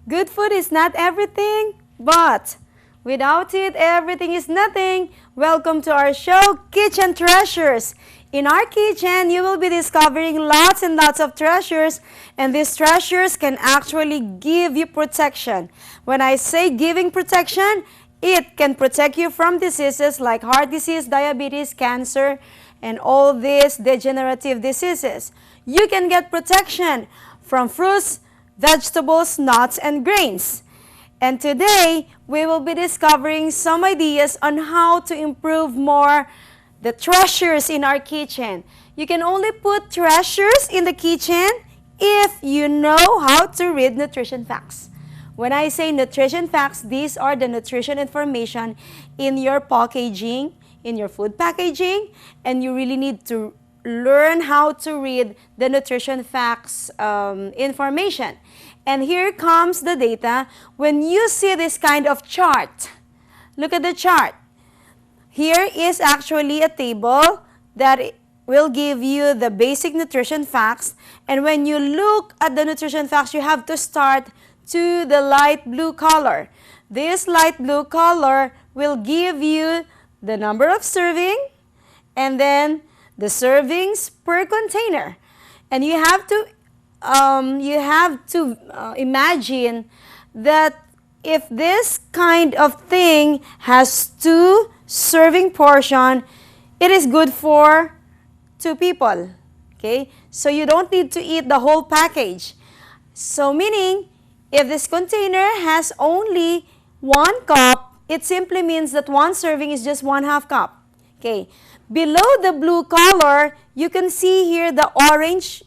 Good food is not everything, but without it, everything is nothing. Welcome to our show, Kitchen Treasures. In our kitchen, you will be discovering lots and lots of treasures, and these treasures can actually give you protection. When I say giving protection, it can protect you from diseases like heart disease, diabetes, cancer, and all these degenerative diseases. You can get protection from fruits, vegetables, nuts, and grains. And today, we will be discovering some ideas on how to improve more the treasures in our kitchen. You can only put treasures in the kitchen if you know how to read nutrition facts. When I say nutrition facts, these are the nutrition information in your packaging, in your food packaging, and you really need to learn how to read the nutrition facts information. And here comes the data. When you see this kind of chart, look at the chart. Here is actually a table that will give you the basic nutrition facts. And when you look at the nutrition facts, you have to start to the light blue color. This light blue color will give you the number of serving and then the servings per container. And you have to imagine that if this kind of thing has 2 serving portion, it is good for 2 people. Okay? So you don't need to eat the whole package. So meaning, if this container has only 1 cup, it simply means that 1 serving is just 1/2 cup. Okay. Below the blue color, you can see here the orange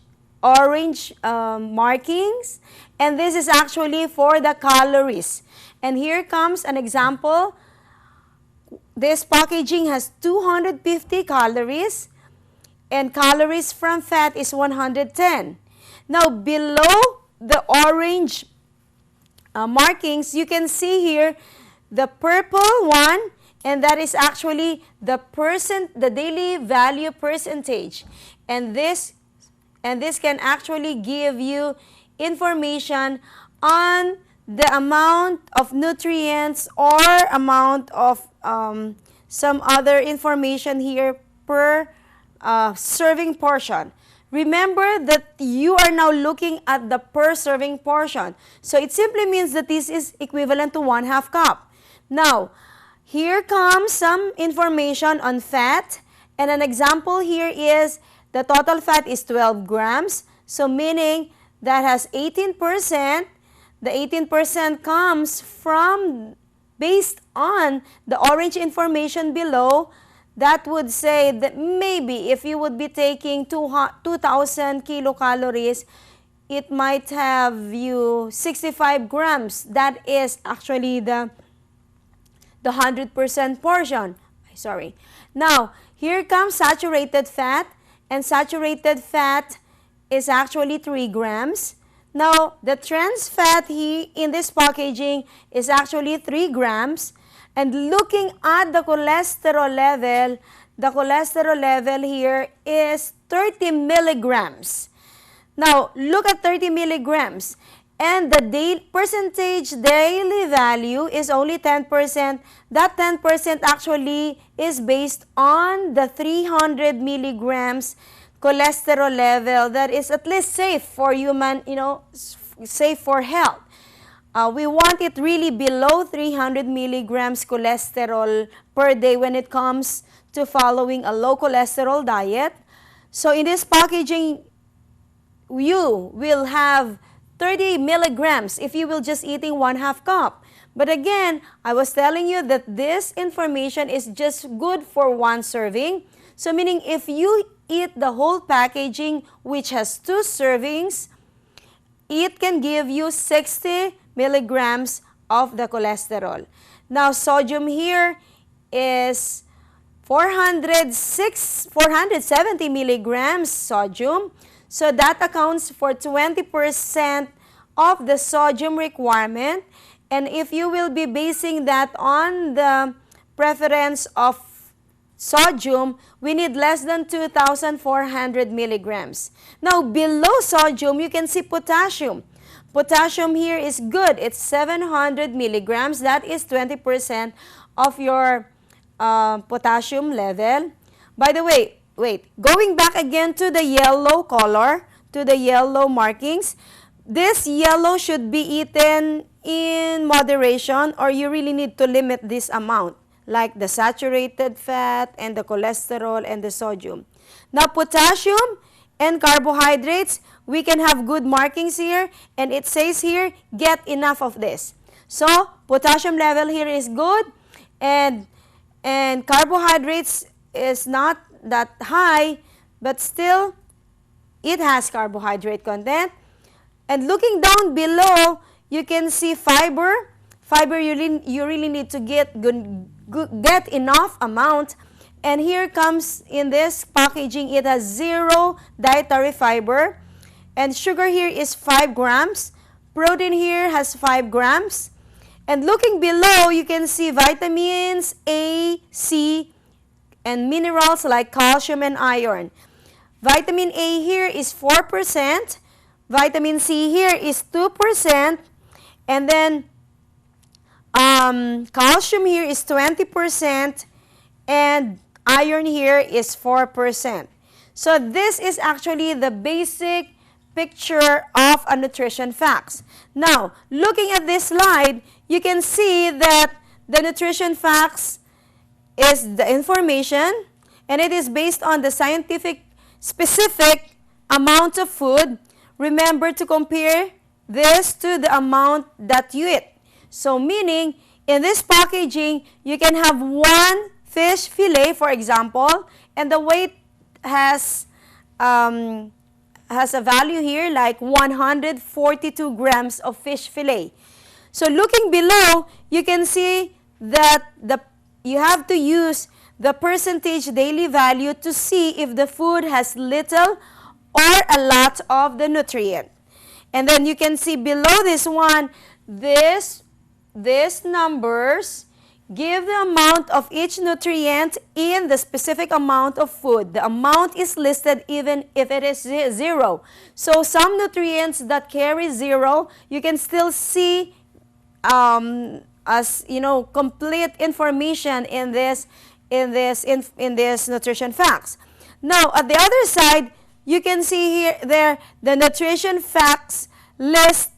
markings, and this is actually for the calories. And here comes an example. This packaging has 250 calories, and calories from fat is 110. Now, below the orange markings, you can see here the purple one, and that is actually the daily value percentage. And this can actually give you information on the amount of nutrients or amount of some other information here per serving portion. Remember that you are now looking at the per serving portion. So it simply means that this is equivalent to 1/2 cup. Now, here comes some information on fat. And an example here is the total fat is 12 grams. So meaning that has 18%. The 18% comes from, based on the orange information below, that would say that maybe if you would be taking 2,000 kilocalories, it might have you 65 grams. That is actually the 100% portion. Sorry. Now, here comes saturated fat, and saturated fat is actually 3 grams. Now, the trans fat here in this packaging is actually 3 grams. And looking at the cholesterol level here is 30 milligrams. Now, look at 30 milligrams. And the percentage daily value is only 10%. That 10% actually is based on the 300 milligrams cholesterol level that is at least safe for human, safe for health. We want it really below 300 milligrams cholesterol per day when it comes to following a low cholesterol diet. So in this packaging, you will have 30 milligrams if you will just eating 1/2 cup. But again, I was telling you that this information is just good for 1 serving. So meaning if you eat the whole packaging, which has 2 servings, it can give you 60 milligrams of the cholesterol. Now, sodium here is 470 milligrams sodium. So that accounts for 20% of the sodium requirement. And if you will be basing that on the preference of sodium, we need less than 2,400 milligrams. Now, below sodium, you can see potassium. Potassium here is good. It's 700 milligrams. That is 20% of your potassium level. By the way, wait, going back again to the yellow color, to the yellow markings, this yellow should be eaten in moderation, or you really need to limit this amount, like the saturated fat and the cholesterol and the sodium. Now, potassium and carbohydrates, we can have good markings here, and it says here, get enough of this. So, potassium level here is good, and carbohydrates is not that high, but still, it has carbohydrate content. And looking down below, you can see fiber. Fiber, you really need to get enough amount. And here comes in this packaging, it has 0 dietary fiber. And sugar here is 5 grams. Protein here has 5 grams. And looking below, you can see vitamins A, C, and minerals like calcium and iron. Vitamin A here is 4%. Vitamin C here is 2. And then calcium here is 20%. And iron here is 4%. So this is actually the basic picture of a nutrition facts. Now, looking at this slide, you can see that the nutrition facts is the information, and it is based on the scientific specific amount of food. Remember to compare this to the amount that you eat. So meaning, in this packaging, you can have 1 fish fillet, for example, and the weight has a value here like 142 grams of fish fillet. So looking below, you can see that you have to use the percentage daily value to see if the food has little or a lot of the nutrient. And then you can see below this one, these numbers give the amount of each nutrient in the specific amount of food. The amount is listed even if it is 0. So some nutrients that carry 0, you can still see as complete information in this nutrition facts. Now at the other side, you can see here the nutrition facts list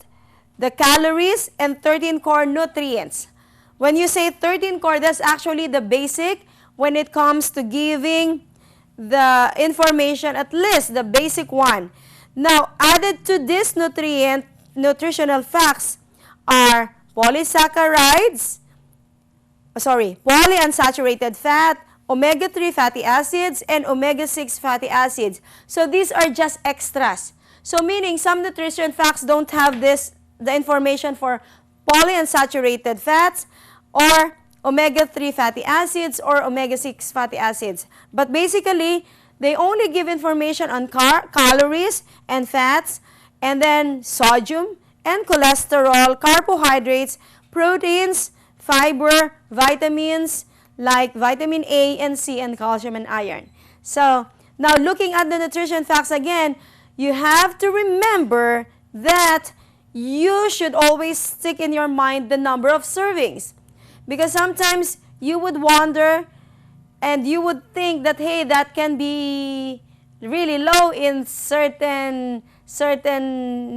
the calories and 13 core nutrients. When you say 13 core, that's actually the basic when it comes to giving the information, at least the basic one. Now, added to this nutritional facts are polyunsaturated fat, omega-3 fatty acids, and omega-6 fatty acids. So these are just extras. So meaning some nutrition facts don't have the information for polyunsaturated fats, or omega-3 fatty acids, or omega-6 fatty acids. But basically, they only give information on calories and fats, and then sodium and cholesterol, carbohydrates, proteins, fiber, vitamins like vitamin A and C, and calcium and iron. So, now looking at the nutrition facts again, you have to remember that you should always stick in your mind the number of servings. Because sometimes you would wonder and you would think that, hey, that can be really low in certain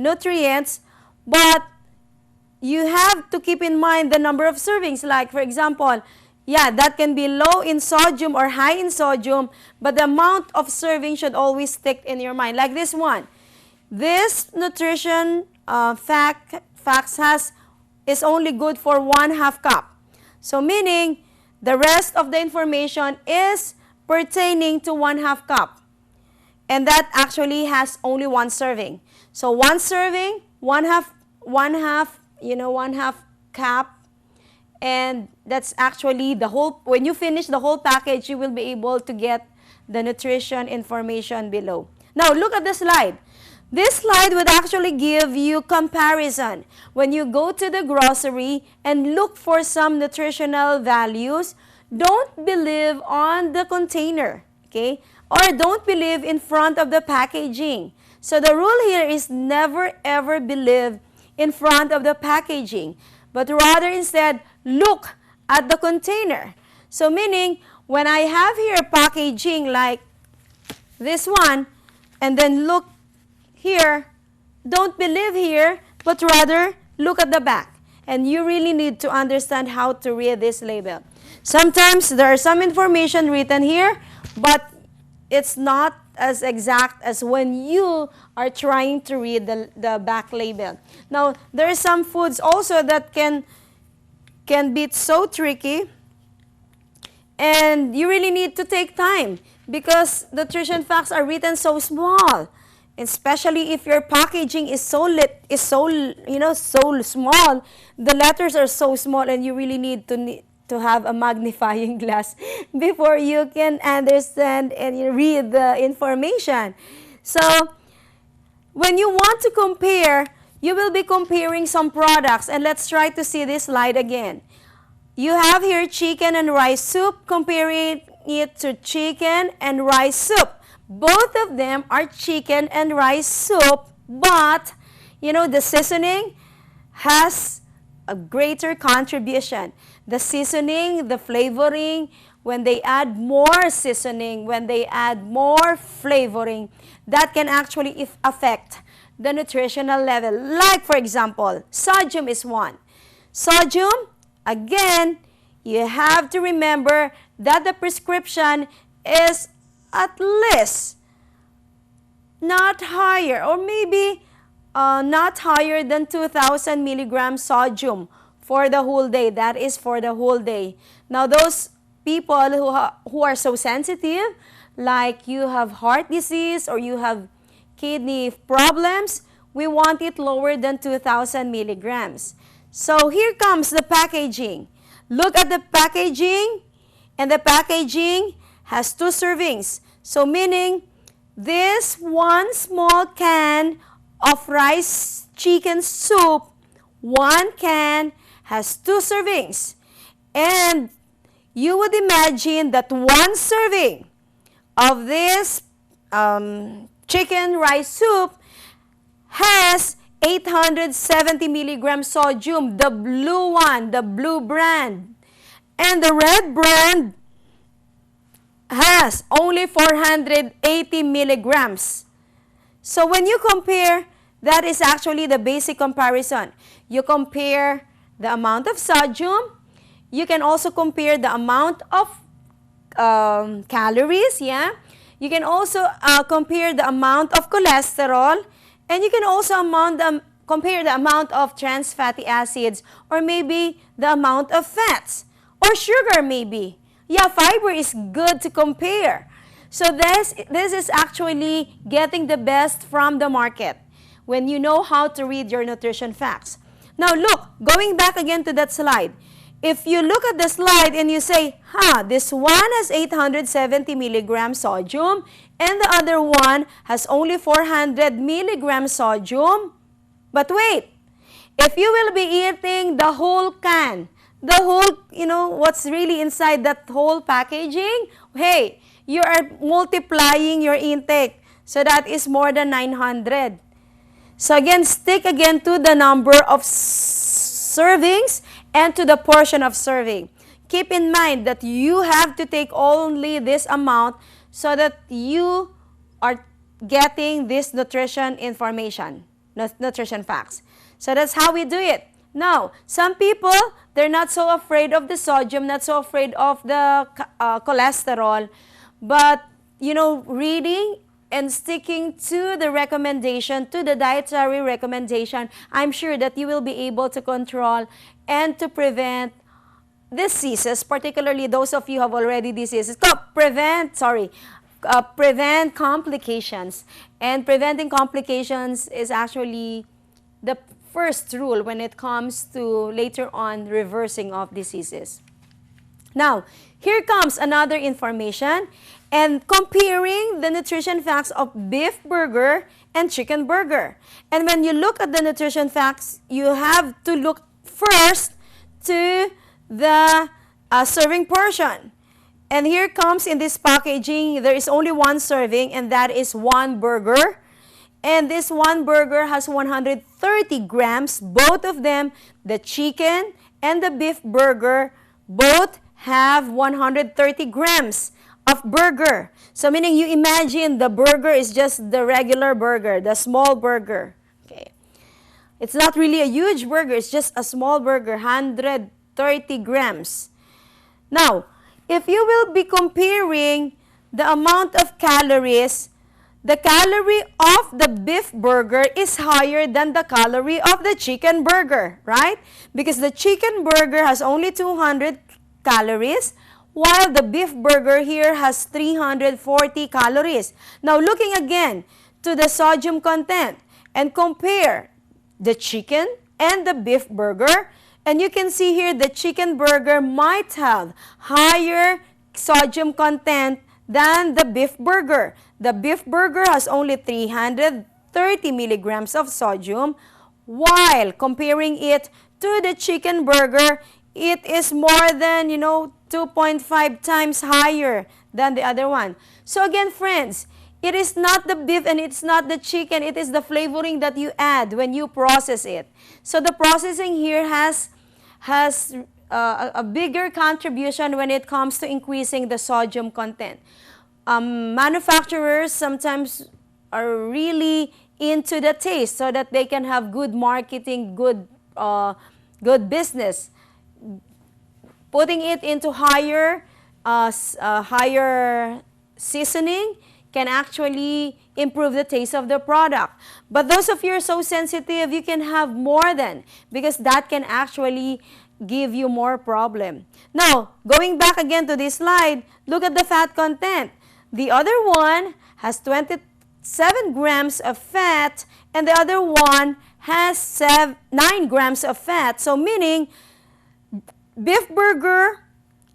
nutrients, but you have to keep in mind the number of servings. Like, for example, yeah, that can be low in sodium or high in sodium, but the amount of serving should always stick in your mind. Like this one. This nutrition facts is only good for 1/2 cup. So meaning, the rest of the information is pertaining to 1/2 cup. And that actually has only 1 serving. So 1 serving, 1/2 cup. And that's actually the whole, when you finish the whole package, you will be able to get the nutrition information below. Now, look at the slide. This slide would actually give you comparison. When you go to the grocery and look for some nutritional values, don't believe on the container, okay? Or don't believe in front of the packaging. So the rule here is never ever believe in front of the packaging, but rather instead look at the container. So meaning, when I have here packaging like this one, and then look here, don't believe here, but rather look at the back. And you really need to understand how to read this label. Sometimes there is some information written here, but it's not as exact as when you are trying to read the back label. Now, there are some foods also that can be so tricky, and you really need to take time because nutrition facts are written so small. Especially if your packaging is so small, the letters are so small, and you really need to have a magnifying glass before you can understand and read the information. So when you want to compare, you will be comparing some products, and let's try to see this slide again. You have here chicken and rice soup, comparing it to chicken and rice soup. Both of them are chicken and rice soup, but, the seasoning has a greater contribution. The seasoning, the flavoring, when they add more seasoning, when they add more flavoring, that can actually affect the nutritional level. Like, for example, sodium is one. Sodium, again, you have to remember that the prescription is at least not higher, or maybe not higher than 2,000 milligrams sodium for the whole day. That is for the whole day. Now, those people who are so sensitive, like you have heart disease or you have kidney problems, we want it lower than 2,000 milligrams. So here comes the packaging. Look at the packaging, and the packaging has 2 servings. So meaning, this one small can of rice chicken soup, 1 can has 2 servings. And you would imagine that 1 serving of this chicken rice soup has 870 milligrams sodium, the blue one, the blue brand. And the red brand has only 480 milligrams. So when you compare, that is actually the basic comparison. You compare the amount of sodium. You can also compare the amount of calories, yeah. You can also compare the amount of cholesterol, and you can also compare the amount of trans fatty acids, or maybe the amount of fats, or sugar maybe. Yeah, fiber is good to compare. So this is actually getting the best from the market when you know how to read your nutrition facts. Now look, going back again to that slide. If you look at the slide and you say, this one has 870 milligrams sodium and the other one has only 400 milligrams sodium. But wait, if you will be eating the whole can, the whole, what's really inside that whole packaging, hey, you are multiplying your intake. So that is more than 900. So again, stick again to the number of servings and to the portion of serving. Keep in mind that you have to take only this amount so that you are getting this nutrition information, nutrition facts. So that's how we do it. Now, some people, they're not so afraid of the sodium, not so afraid of the cholesterol, but, reading and sticking to the recommendation, to the dietary recommendation, I'm sure that you will be able to control and to prevent diseases, particularly those of you who have already diseases. Prevent complications. And preventing complications is actually the first rule when it comes to later on reversing of diseases. Now, here comes another information and comparing the nutrition facts of beef burger and chicken burger. And when you look at the nutrition facts, you have to look first to the serving portion. And here comes in this packaging, there is only 1 serving, and that is 1 burger. And this one burger has 130 grams. Both of them, the chicken and the beef burger, both have 130 grams of burger. So meaning you imagine the burger is just the regular burger, the small burger. Okay. It's not really a huge burger, it's just a small burger, 130 grams. Now, if you will be comparing the amount of calories, the calorie of the beef burger is higher than the calorie of the chicken burger, right? Because the chicken burger has only 200 calories, while the beef burger here has 340 calories. Now, looking again to the sodium content and compare the chicken and the beef burger, and you can see here the chicken burger might have higher sodium content than the beef burger. The beef burger has only 330 milligrams of sodium, while comparing it to the chicken burger, it is more than, 2.5 times higher than the other one. So again, friends, it is not the beef and it's not the chicken, it is the flavoring that you add when you process it. So the processing here has a bigger contribution when it comes to increasing the sodium content. Manufacturers sometimes are really into the taste so that they can have good marketing, good business. Putting it into higher seasoning can actually improve the taste of the product. But those of you who are so sensitive, you can have more than, because that can actually give you more problem. Now, going back again to this slide, look at the fat content. The other one has 27 grams of fat, and the other one has 9 grams of fat. So meaning, beef burger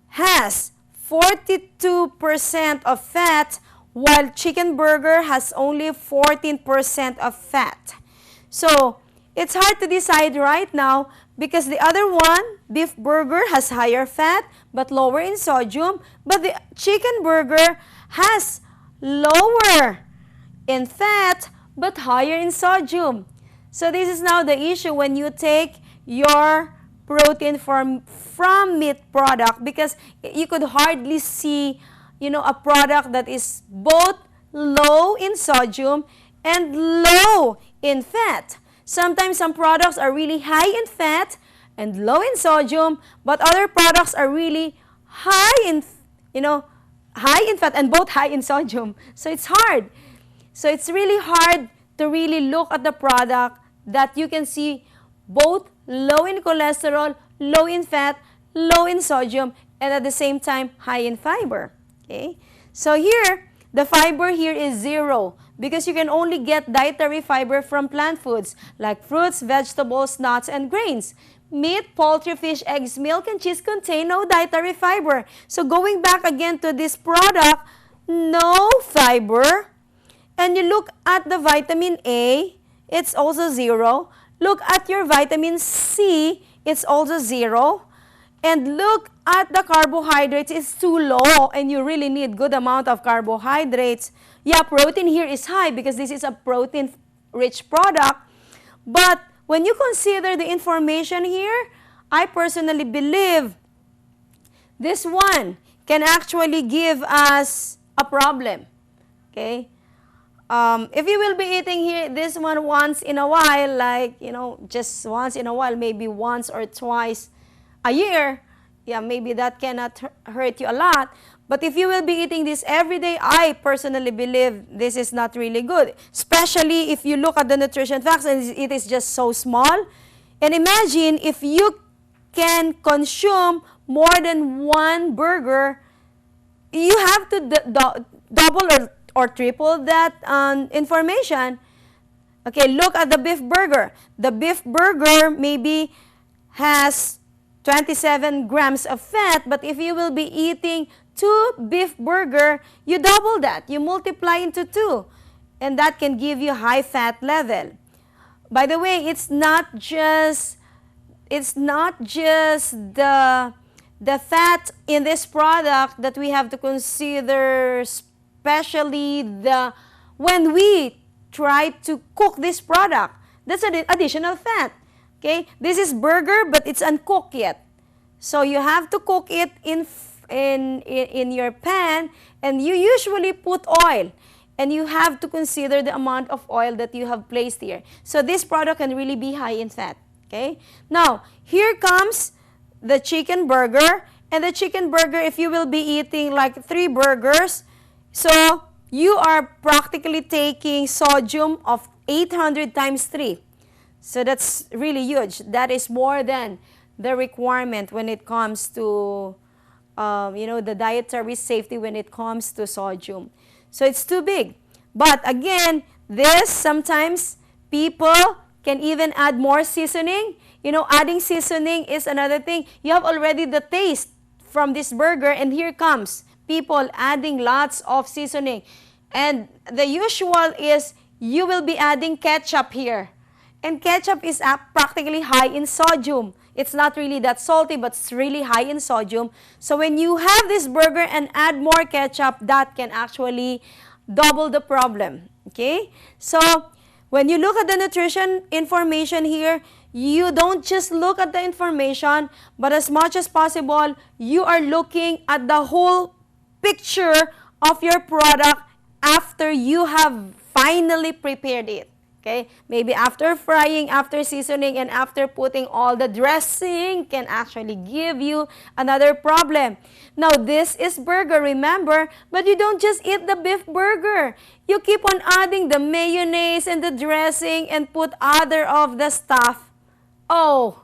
has 42% of fat, while chicken burger has only 14% of fat. So, it's hard to decide right now because the other one, beef burger, has higher fat but lower in sodium, but the chicken burger has lower in fat but higher in sodium. So, this is now the issue when you take your protein from meat product, because you could hardly see a product that is both low in sodium and low in fat. Sometimes some products are really high in fat and low in sodium, but other products are really high in fat and both high in sodium. So it's hard. So it's really hard to really look at the product that you can see both low in cholesterol, low in fat, low in sodium, and at the same time high in fiber. Okay? So here, the fiber here is 0 because you can only get dietary fiber from plant foods like fruits, vegetables, nuts, and grains. Meat, poultry, fish, eggs, milk, and cheese contain no dietary fiber. So going back again to this product, no fiber. And you look at the vitamin A, it's also 0. Look at your vitamin C, it's also 0. And look at the carbohydrates, it's too low and you really need good amount of carbohydrates. Yeah, protein here is high because this is a protein-rich product. But when you consider the information here, I personally believe this one can actually give us a problem. Okay? If you will be eating here this one once in a while, like, just once in a while, maybe once or twice a year, yeah, maybe that cannot hurt you a lot. But if you will be eating this every day, I personally believe this is not really good. Especially if you look at the nutrition facts and it is just so small. And imagine if you can consume more than one burger, you have to double or triple that information. Okay, look at the beef burger. The beef burger maybe has 27 grams of fat, but if you will be eating 2 beef burger, you double that. You multiply into 2, and that can give you high fat level. By the way, it's not just the fat in this product that we have to consider, especially when we try to cook this product. That's an additional fat. Okay? This is burger, but it's uncooked yet. So you have to cook it in your pan, and you usually put oil. And you have to consider the amount of oil that you have placed here. So this product can really be high in fat. Okay? Now, here comes the chicken burger. And the chicken burger, if you will be eating like 3 burgers, so you are practically taking sodium of 800 times 3. So that's really huge. That is more than the requirement when it comes to, the dietary safety when it comes to sodium. So it's too big. But again, this sometimes people can even add more seasoning. Adding seasoning is another thing. You have already the taste from this burger, and here comes people adding lots of seasoning. And the usual is you will be adding ketchup here. And ketchup is practically high in sodium. It's not really that salty, but it's really high in sodium. So when you have this burger and add more ketchup, that can actually double the problem. Okay? So when you look at the nutrition information here, you don't just look at the information, but as much as possible, you are looking at the whole picture of your product after you have finally prepared it. Okay? Maybe after frying, after seasoning, and after putting all the dressing can actually give you another problem. Now, this is burger, remember? But you don't just eat the beef burger. You keep on adding the mayonnaise and the dressing and put other of the stuff. Oh,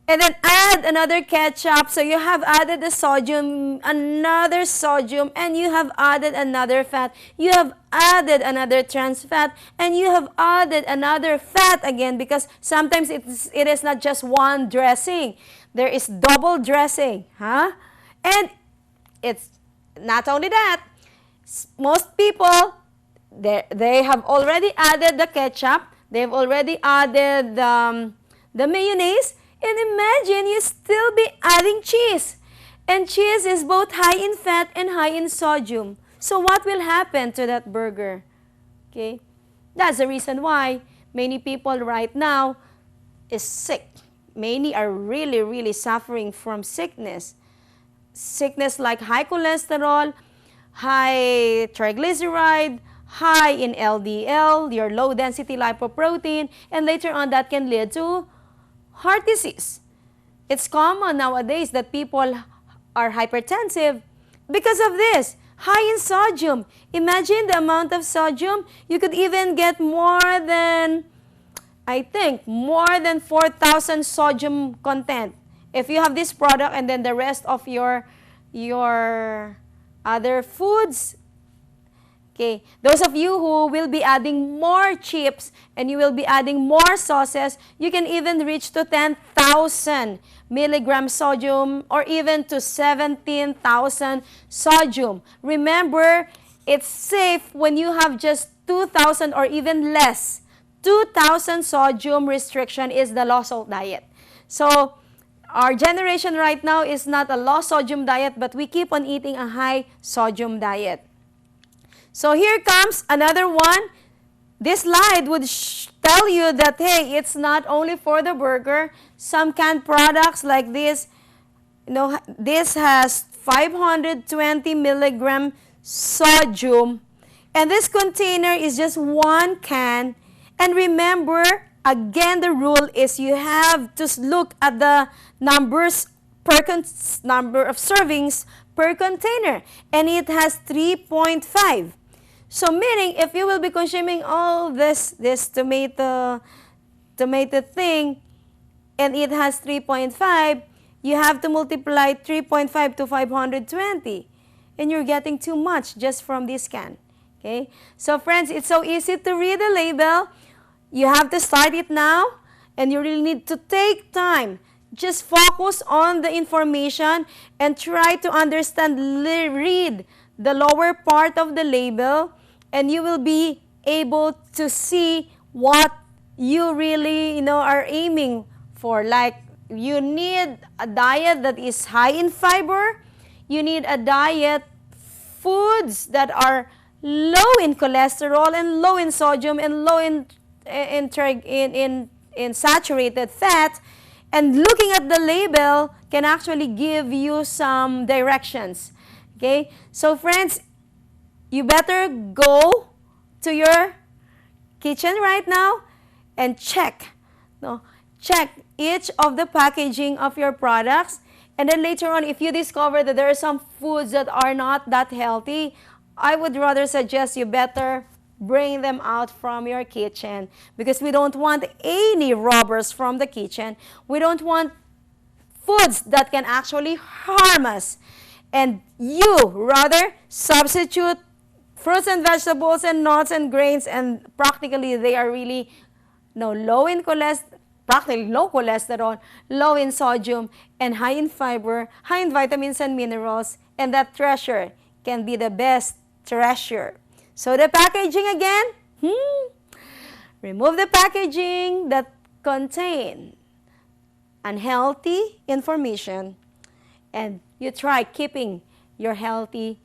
and then add another ketchup. So you have added the sodium, another sodium, and you have added another fat. You have added another trans fat, and you have added another fat again, because sometimes it is not just one dressing. There is double dressing. And it's not only that. Most people, they have already added the ketchup. They've already added the mayonnaise. And imagine you still be adding cheese. And cheese is both high in fat and high in sodium. So what will happen to that burger? Okay? That's the reason why many people right now is sick. Many are really, really suffering from sickness. Sickness like high cholesterol, high triglyceride, high in LDL, your low density lipoprotein, and later on that can lead to heart disease. It's common nowadays that people are hypertensive because of this. High in sodium. Imagine the amount of sodium. You could even get more than 4,000 sodium content if you have this product, and then the rest of your other foods. Okay, those of you who will be adding more chips and you will be adding more sauces, you can even reach to 10,000 milligrams sodium or even to 17,000 sodium. Remember, it's safe when you have just 2,000 or even less. 2,000 sodium restriction is the low salt diet. So, our generation right now is not a low sodium diet, but we keep on eating a high sodium diet. So here comes another one. This slide would tell you that, hey, it's not only for the burger. Some canned products like this, this has 520 milligram sodium. And this container is just 1 can. And remember, again, the rule is you have to look at the numbers number of servings per container. And it has 3.5. So meaning, if you will be consuming all this tomato thing, and it has 3.5, you have to multiply 3.5 to 520. And you're getting too much just from this can. Okay? So friends, it's so easy to read the label. You have to start it now, and you really need to take time. Just focus on the information and try to understand, read the lower part of the label, and you will be able to see what you really, are aiming for. Like, you need a diet that is high in fiber. You need a diet, foods that are low in cholesterol and low in sodium and low in saturated fat. And looking at the label can actually give you some directions. Okay? So friends, you better go to your kitchen right now and check. No, check each of the packaging of your products. And then later on, if you discover that there are some foods that are not that healthy, I would rather suggest you better bring them out from your kitchen, because we don't want any robbers from the kitchen. We don't want foods that can actually harm us. And you rather substitute fruits and vegetables and nuts and grains, and practically they are really low in cholesterol, practically low cholesterol, low in sodium, and high in fiber, high in vitamins and minerals, and that treasure can be the best treasure. So the packaging again, remove the packaging that contain unhealthy information, and you try keeping your healthy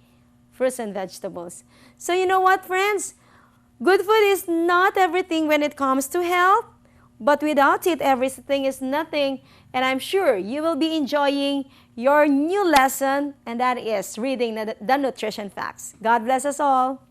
fruits and vegetables. So you know what, friends? Good food is not everything when it comes to health, but without it, everything is nothing. And I'm sure you will be enjoying your new lesson, and that is reading the nutrition facts. God bless us all.